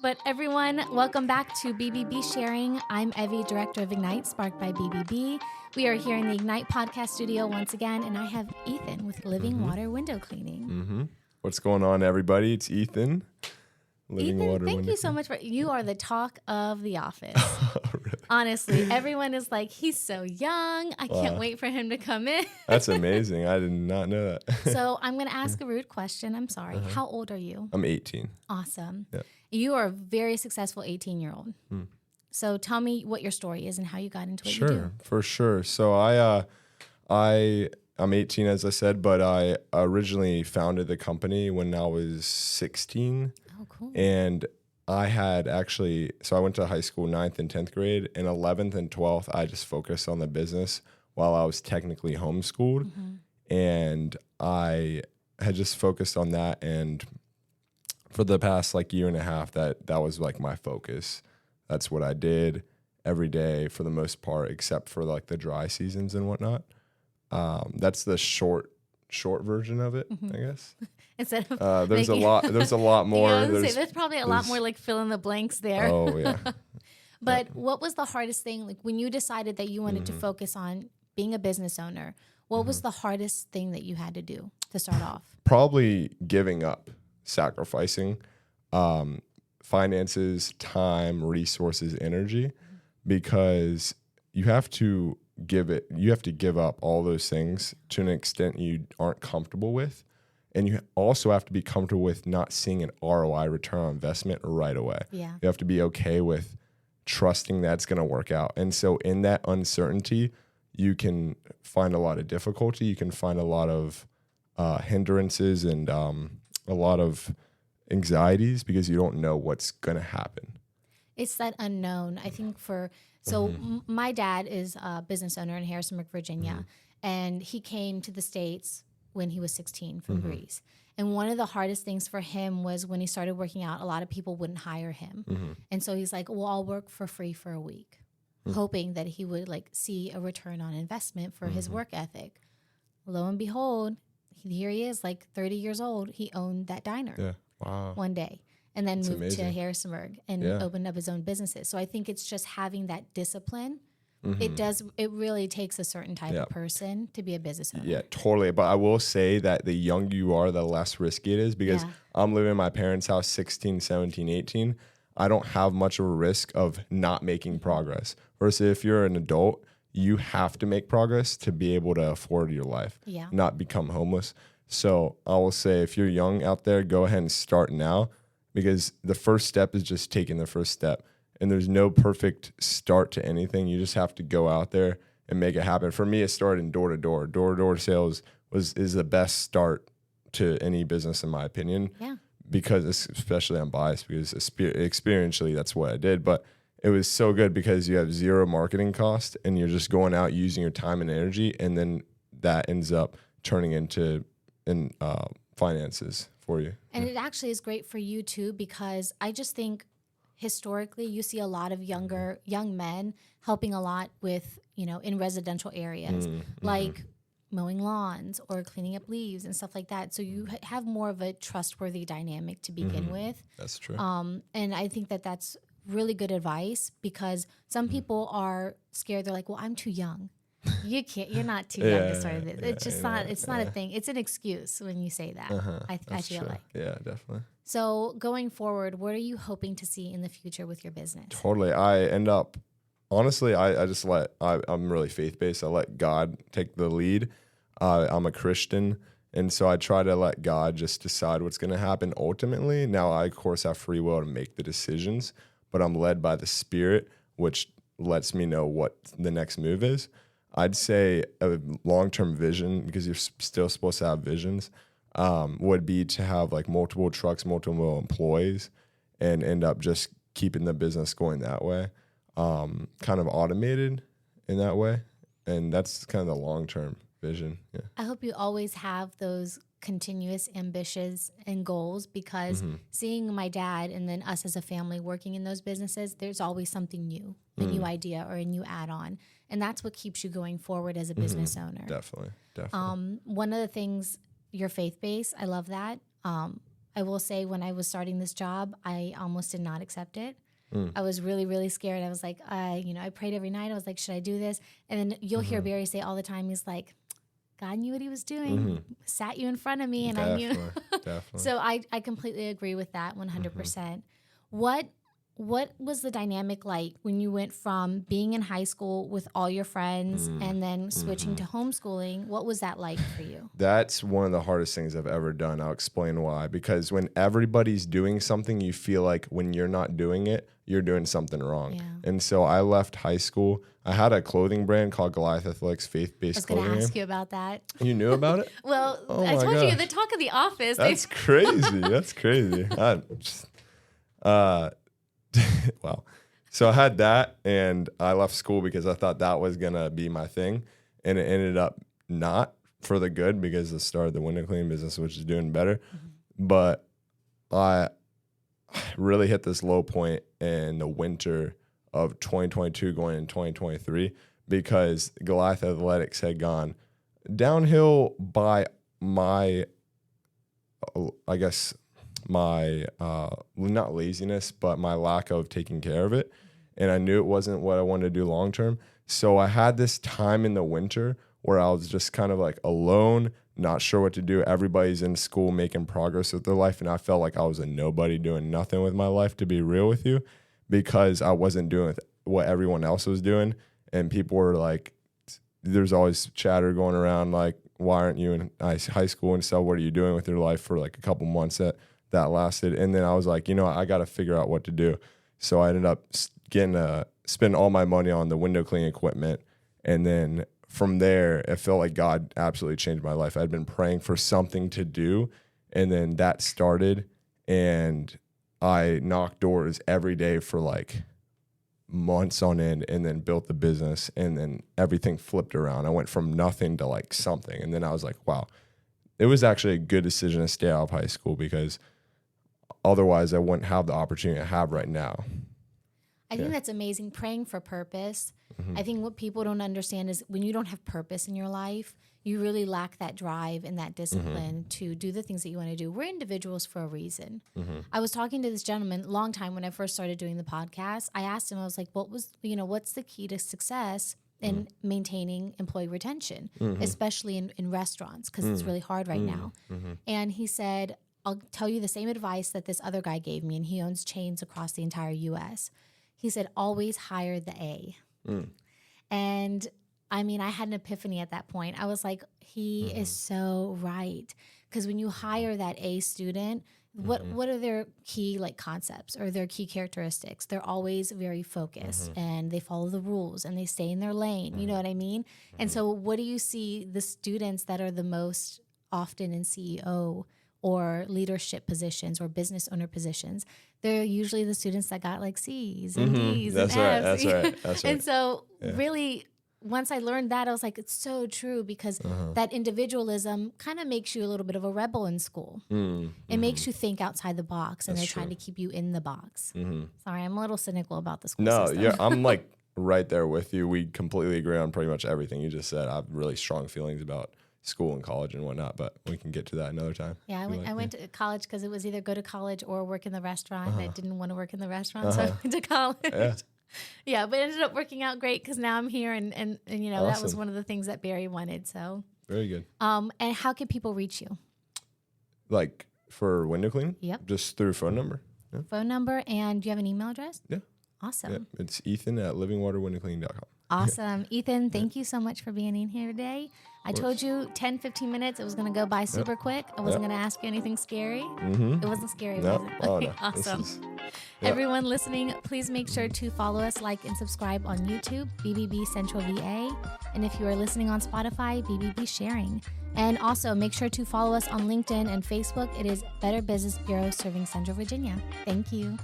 But everyone, welcome back to BBB Sharing. I'm Evie, Director of Ignite, sparked by BBB. We are here in the Ignite podcast studio once again, and I have Ethan with Living Water Window Cleaning. What's going on, everybody? It's Ethan. Ethan, thank you so much you are the talk of the office. Really? Honestly, everyone is like, he's so young. I can't wait for him to come in. That's amazing. I did not know that. So I'm going to ask a rude question. I'm sorry. How old are you? I'm 18. Awesome. Yeah. You are a very successful 18-year-old. So tell me what your story is and how you got into what you do. Sure, for sure. So I'm 18, as I said, but I originally founded the company when I was 16. Oh, cool. And I had so I went to high school 9th and 10th grade, and 11th and 12th, I just focused on the business while I was technically homeschooled. And I had just focused on that. And for the past year and a half, that was my focus. That's what I did every day for the most part, except for the dry seasons and whatnot. That's the short version of it, I guess. Instead of there's a lot more. There's probably a lot more fill in the blanks there. Oh yeah. But what was the hardest thing when you decided that you wanted to focus on being a business owner? What was the hardest thing that you had to do to start off? Probably giving up, sacrificing finances, time, resources, energy, because you have to give up all those things to an extent you aren't comfortable with. And you also have to be comfortable with not seeing an ROI, return on investment, right away. Yeah. You have to be okay with trusting that it's going to work out. And so in that uncertainty, you can find a lot of difficulty. You can find a lot of hindrances and a lot of anxieties because you don't know what's going to happen. It's that unknown. I think my dad is a business owner in Harrisonburg, Virginia, and he came to the States when he was 16 from Greece. And one of the hardest things for him was when he started working out, a lot of people wouldn't hire him. And so he's like, well, I'll work for free for a week, hoping that he would see a return on investment for his work ethic. Lo and behold, here he is, 30 years old. He owned that diner one day and then moved to Harrisonburg and opened up his own businesses. So I think it's just having that discipline. It really takes a certain type of person to be a business owner. Yeah, totally. But I will say that the younger you are, the less risky it is because I'm living in my parents' house 16, 17, 18. I don't have much of a risk of not making progress. Versus if you're an adult, you have to make progress to be able to afford your life, not become homeless. So I will say if you're young out there, go ahead and start now because the first step is just taking the first step. And there's no perfect start to anything. You just have to go out there and make it happen. For me, it started in door-to-door. Door-to-door sales is the best start to any business, in my opinion. Yeah. Because especially I'm biased because experientially that's what I did. But it was so good because you have zero marketing cost and you're just going out using your time and energy, and then that ends up turning into finances for you. And it actually is great for you too because I just think historically, you see a lot of young men helping a lot with, in residential areas, like mowing lawns or cleaning up leaves and stuff like that. So you have more of a trustworthy dynamic to begin with. That's true. And I think that that's really good advice because some people are scared. They're like, well, I'm too young. You're not too young to start this. It's not a thing. It's an excuse when you say that. I feel like. Yeah, definitely. So going forward, what are you hoping to see in the future with your business? Totally. Honestly, I'm really faith-based. I let God take the lead. I'm a Christian, and so I try to let God just decide what's going to happen ultimately. Now, I, of course, have free will to make the decisions, but I'm led by the Spirit, which lets me know what the next move is. I'd say a long-term vision, because you're still supposed to have visions, would be to have multiple trucks, multiple employees, and end up just keeping the business going that way, kind of automated in that way. And that's kind of the long-term vision. Yeah. I hope you always have those continuous ambitions and goals because seeing my dad and then us as a family working in those businesses, there's always something new, a new idea or a new add-on. And that's what keeps you going forward as a business owner. Definitely. One of the things, you're faith-based. I love that. I will say when I was starting this job, I almost did not accept it. I was really, really scared. I was like, I prayed every night. I was like, should I do this? And then you'll hear Barry say all the time, he's like, God knew what he was doing, sat you in front of me, and I knew. Definitely. So I completely agree with that 100%. What was the dynamic like when you went from being in high school with all your friends and then switching to homeschooling? What was that like for you? That's one of the hardest things I've ever done. I'll explain why. Because when everybody's doing something, you feel like when you're not doing it, you're doing something wrong. Yeah. And so I left high school. I had a clothing brand called Goliath Athletics, faith-based clothing. I was going to ask brand. you about that. You knew about it? Well, Oh I my told you, gosh. the talk of the office. That's crazy. That's crazy. Wow. So I had that, and I left school because I thought that was going to be my thing, and it ended up not for the good because I started the window cleaning business, which is doing better. But I really hit this low point in the winter of 2022 going into 2023 because Goliath Athletics had gone downhill by my not laziness, but my lack of taking care of it. And I knew it wasn't what I wanted to do long term. So I had this time in the winter where I was just kind of like alone, not sure what to do. Everybody's in school making progress with their life. And I felt like I was a nobody doing nothing with my life, to be real with you, because I wasn't doing what everyone else was doing. And people were like, there's always chatter going around like, why aren't you in high school and stuff? What are you doing with your life for like a couple months that lasted? And then I was like, I got to figure out what to do. So I ended up spending all my money on the window cleaning equipment. And then from there, it felt like God absolutely changed my life. I'd been praying for something to do. And then that started, and I knocked doors every day for like months on end, and then built the business, and then everything flipped around. I went from nothing to like something. And then I was like, wow, it was actually a good decision to stay out of high school, because otherwise I wouldn't have the opportunity I have right now. I think that's amazing. Praying for purpose. I think what people don't understand is when you don't have purpose in your life, you really lack that drive and that discipline to do the things that you want to do. We're individuals for a reason. I was talking to this gentleman long time when I first started doing the podcast. I asked him, I was like, what's the key to success in maintaining employee retention, especially in restaurants, because it's really hard right now. And he said, I'll tell you the same advice that this other guy gave me, and he owns chains across the entire U.S. He said, always hire the A. And I mean, I had an epiphany at that point. I was like, he is so right. Because when you hire that A student, what are their key like concepts or their key characteristics? They're always very focused and they follow the rules and they stay in their lane. You know what I mean? And so what do you see the students that are the most often in CEO or leadership positions or business owner positions? They're usually the students that got like C's and D's and F's. That's right. And so really, once I learned that, I was like, it's so true, because that individualism kind of makes you a little bit of a rebel in school. It makes you think outside the box, and they're trying to keep you in the box. Sorry, I'm a little cynical about the school system. No, I'm like right there with you. We completely agree on pretty much everything you just said. I have really strong feelings about school and college and whatnot, but we can get to that another time. Yeah, I went to college because it was either go to college or work in the restaurant. I didn't want to work in the restaurant, so I went to college. Yeah, but it ended up working out great because now I'm here, and awesome. That was one of the things that Barry wanted. So very good. And how can people reach you? Like for window cleaning? Yep. Just through phone number. Yeah. Phone number, and do you have an email address? Yeah. Awesome. Yeah. It's Ethan@livingwaterwindowcleaning.com. Awesome. Ethan, thank you so much for being in here today. I told you 10, 15 minutes. It was going to go by super quick. I wasn't going to ask you anything scary. It wasn't scary, was it? Oh, no. Awesome. Everyone listening, please make sure to follow us, like, and subscribe on YouTube, BBB Central VA. And if you are listening on Spotify, BBB Sharing. And also make sure to follow us on LinkedIn and Facebook. It is Better Business Bureau serving Central Virginia. Thank you.